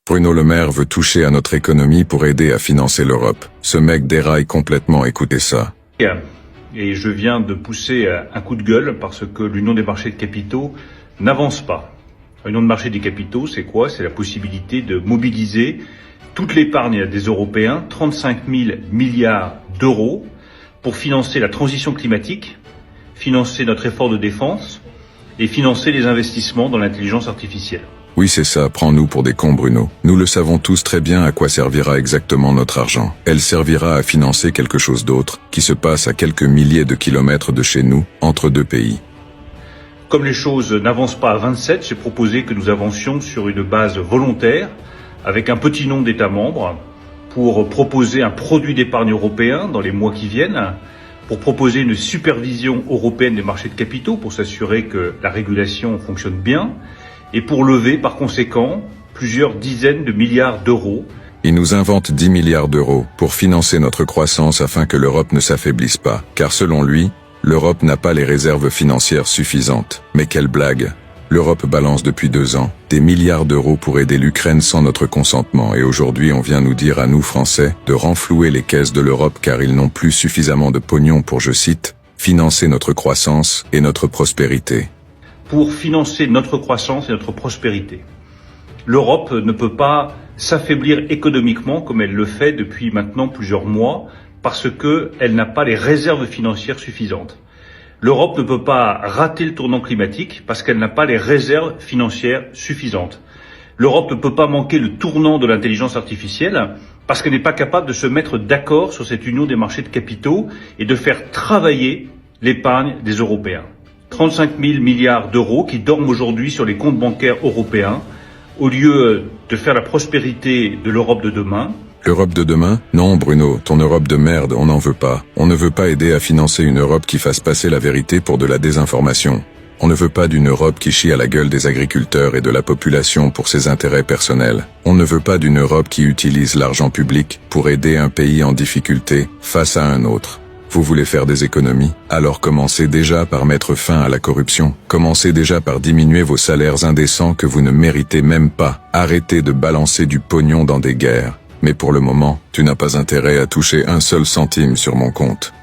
Bruno Le Maire veut toucher à notre économie pour aider à financer l'Europe. Ce mec déraille complètement, écoutez ça. Et je viens de pousser un coup de gueule parce que l'Union des marchés de capitaux n'avance pas. L'Union des marchés des capitaux, c'est quoi? C'est la possibilité de mobiliser toute l'épargne des Européens, 35 000 milliards d'euros, pour financer la transition climatique, financer notre effort de défense et financer les investissements dans l'intelligence artificielle. Oui, c'est ça, prends-nous pour des cons, Bruno. Nous le savons tous très bien à quoi servira exactement notre argent. Elle servira à financer quelque chose d'autre, qui se passe à quelques milliers de kilomètres de chez nous, entre deux pays. Comme les choses n'avancent pas à 27, j'ai proposé que nous avancions sur une base volontaire, avec un petit nombre d'États membres, pour proposer un produit d'épargne européen dans les mois qui viennent, pour proposer une supervision européenne des marchés de capitaux, pour s'assurer que la régulation fonctionne bien, et pour lever par conséquent plusieurs dizaines de milliards d'euros. Il nous invente 10 milliards d'euros pour financer notre croissance afin que l'Europe ne s'affaiblisse pas, car selon lui, l'Europe n'a pas les réserves financières suffisantes. Mais quelle blague! L'Europe balance depuis 2 ans des milliards d'euros pour aider l'Ukraine sans notre consentement et aujourd'hui on vient nous dire à nous Français de renflouer les caisses de l'Europe car ils n'ont plus suffisamment de pognon pour, je cite, financer notre croissance et notre prospérité. Pour financer notre croissance et notre prospérité. L'Europe ne peut pas s'affaiblir économiquement comme elle le fait depuis maintenant plusieurs mois parce qu'elle n'a pas les réserves financières suffisantes. L'Europe ne peut pas rater le tournant climatique parce qu'elle n'a pas les réserves financières suffisantes. L'Europe ne peut pas manquer le tournant de l'intelligence artificielle parce qu'elle n'est pas capable de se mettre d'accord sur cette union des marchés de capitaux et de faire travailler l'épargne des Européens. 35 000 milliards d'euros qui dorment aujourd'hui sur les comptes bancaires européens au lieu de faire la prospérité de l'Europe de demain. L'Europe de demain? Non, Bruno, ton Europe de merde, on n'en veut pas. On ne veut pas aider à financer une Europe qui fasse passer la vérité pour de la désinformation. On ne veut pas d'une Europe qui chie à la gueule des agriculteurs et de la population pour ses intérêts personnels. On ne veut pas d'une Europe qui utilise l'argent public pour aider un pays en difficulté face à un autre. Vous voulez faire des économies? Alors commencez déjà par mettre fin à la corruption. Commencez déjà par diminuer vos salaires indécents que vous ne méritez même pas. Arrêtez de balancer du pognon dans des guerres. Mais pour le moment, tu n'as pas intérêt à toucher un seul centime sur mon compte.